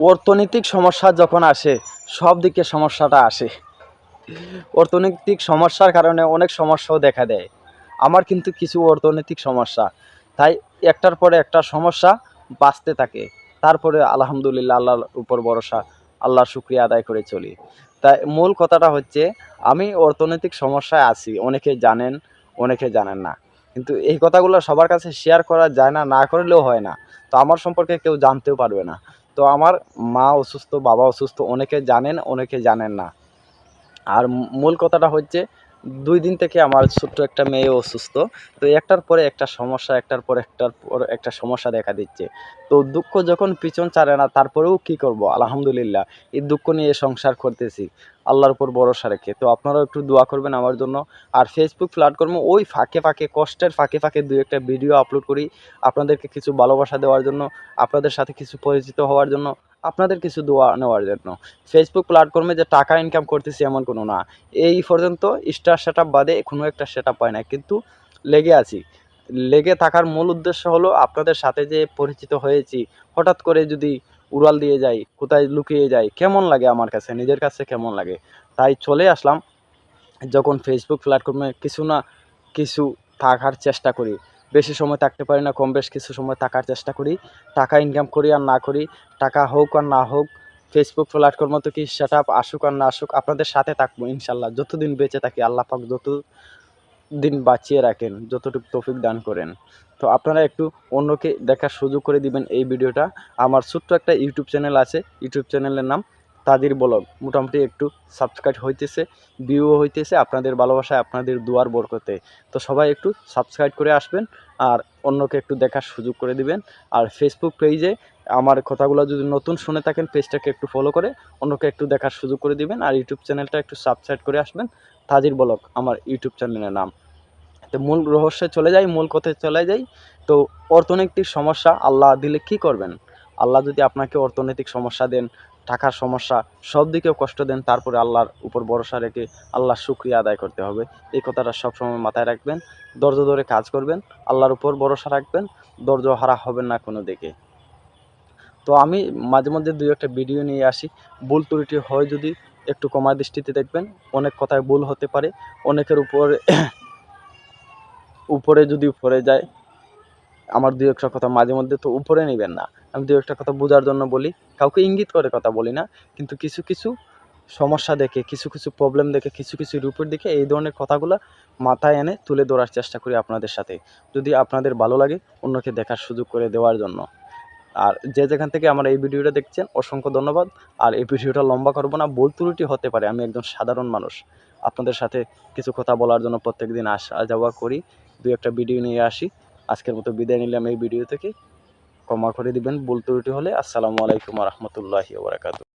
অর্থনৈতিক সমস্যা যখন আসে, সব দিকে সমস্যাটা আসে। অর্থনৈতিক সমস্যার কারণে অনেক সমস্যাও দেখা দেয়। আমার কিন্তু কিছু অর্থনৈতিক সমস্যা, তাই একটার পরে একটা সমস্যা বাঁচতে থাকে। তারপরে আলহামদুলিল্লাহ, আল্লাহর উপর ভরসা, আল্লাহর শুকরিয়া আদায় করে চলি। তাই মূল কথাটা হচ্ছে, আমি অর্থনৈতিক সমস্যায় আছি। অনেকে জানেন, অনেকে জানেন না। কিন্তু এই কথাগুলো সবার কাছে শেয়ার করা যায় না, না করলেও হয় না। তো আমার সম্পর্কে কেউ জানতেও পারবে না। তো আমার মা অসুস্থ, বাবা অসুস্থ, অনেকে জানেন, অনেকে জানেন না। আর মূল কথাটা হচ্ছে, ২ দিন থেকে আমার ছোট্ট একটা মেয়ে অসুস্থ। তো একটার পরে একটা সমস্যা, একটার পর একটা সমস্যা দেখা দিচ্ছে। তো দুঃখ যখন পিছন ছাড়ে না, তারপরেও কী করব? আলহামদুলিল্লাহ, এই দুঃখ নিয়ে সংসার করতেছি আল্লাহর উপর ভরসা রেখে। তো আপনারাও একটু দোয়া করবেন আমার জন্য। আর ফেসবুক প্ল্যাটফর্মে ওই ফাঁকে, ফাঁকে কষ্টের ফাঁকে, ফাঁকে ২ একটা ভিডিও আপলোড করি আপনাদেরকে কিছু ভালোবাসা দেওয়ার জন্য, আপনাদের সাথে কিছু পরিচিত হওয়ার জন্য, আপনাদের কিছু দোয়া নেওয়ার জন্য। ফেসবুক প্ল্যাটফর্মে যে টাকা ইনকাম করতেছি এমন কোনো না। এই পর্যন্ত স্টার সেটআপ বাদে কোনো একটা সেটআপ পাই নাই, কিন্তু লেগে আছি। লেগে থাকার মূল উদ্দেশ্য হলো, আপনাদের সাথে যে পরিচিত হয়েছি, হঠাৎ করে যদি উড়াল দিয়ে যাই, কোথায় লুকিয়ে যাই, কেমন লাগে আমার কাছে, নিজের কাছে কেমন লাগে। তাই চলে আসলাম। যখন ফেসবুক প্ল্যাটফর্মে কিছু না কিছু থাকার চেষ্টা করি, বেশি সময় থাকতে পারি না, কম বেশ কিছু সময় থাকার চেষ্টা করি। টাকা ইনকাম করি আর না করি, টাকা হোক আর না হোক, ফেসবুক প্ল্যাটফর্ম তো কি সেটআপ আসুক আর না আসুক, আপনাদের সাথে থাকবো ইনশাল্লাহ। যতদিন বেঁচে থাকি, আল্লাহ পাক যতদিন বাঁচিয়ে রাখেন, যতটুকু তৌফিক দান করেন। তো আপনারা একটু অন্যকে দেখার সুযোগ করে দিবেন এই ভিডিওটা। আমার ছোট্ট একটা ইউটিউব চ্যানেল আছে, ইউটিউব চ্যানেলের নাম তাদের ব্লগ। মোটামুটি একটু সাবস্ক্রাইব হইতেছে, ভিউও হইতেছে, আপনাদের ভালোবাসায়, আপনাদের দুয়ার বরকতে। তো সবাই একটু সাবস্ক্রাইব করে আসবেন, আর অন্যকে একটু দেখার সুযোগ করে দিবেন। আর ফেসবুক পেজে আমার কথাগুলো যদি নতুন শুনে থাকেন, পেজটাকে একটু ফলো করে অন্যকে একটু দেখার সুযোগ করে দিবেন। আর ইউটিউব চ্যানেলটা একটু সাবস্ক্রাইব করে আসবেন। তাজির ব্লগ আমার ইউটিউব চ্যানেলের নাম। তো মূল রহস্যে চলে যাই, মূল কথায় চলে যাই। তো অর্থনৈতিক সমস্যা আল্লাহ দিলে কি করবেন? আল্লাহ যদি আপনাকে অর্থনৈতিক সমস্যা দেন, টাকার সমস্যা, সব দিকেও কষ্ট দেন, তারপরে আল্লাহর উপর ভরসা রেখে আল্লাহর শুকরিয়া আদায় করতে হবে। এই কথাটা সবসময় মাথায় রাখবেন। ধৈর্য ধরে কাজ করবেন, আল্লাহর উপর ভরসা রাখবেন, ধৈর্য হারা হবেন না কোনো দিকে। তো আমি মাঝে মধ্যে ২ একটা ভিডিও নিয়ে আসি। ভুল ত্রুটি হয় যদি একটু ক্ষমার দৃষ্টিতে দেখবেন। অনেক কথায় ভুল হতে পারে। অনেকের উপরে যদি পড়ে যায়, আমার ২ একটা কথা মাঝে মধ্যে তো উপরে নিবেন না। আমি ২ একটা কথা বোঝার জন্য বলি। কাউকে ইঙ্গিত করে কথা বলি না। কিন্তু কিছু, কিছু সমস্যা দেখে, কিছু, কিছু প্রবলেম দেখে, কিছু, কিছু রিপোর্ট দেখে এই ধরনের কথাগুলা মাথায় এনে তুলে ধরার চেষ্টা করি আপনাদের সাথে। যদি আপনাদের ভালো লাগে, অন্যকে দেখার সুযোগ করে দেওয়ার জন্য। আর যে যেখান থেকে আমার এই ভিডিওটা দেখছেন, অসংখ্য ধন্যবাদ। আর এই ভিডিওটা লম্বা করব না, ভুল ত্রুটি হতে পারে। আমি একজন সাধারণ মানুষ। আপনাদের সাথে কিছু কথা বলার জন্য প্রত্যেকদিন আসা যাওয়া করি। ২ একটা ভিডিও নিয়ে আসি। আজকের মতো বিদায় নিলাম এই ভিডিও থেকে। ক্ষমা করে দিবেন ভুল ত্রুটি হলে। আসসালামু আলাইকুম ওয়া রাহমাতুল্লাহি ওয়া বারাকাতুহু।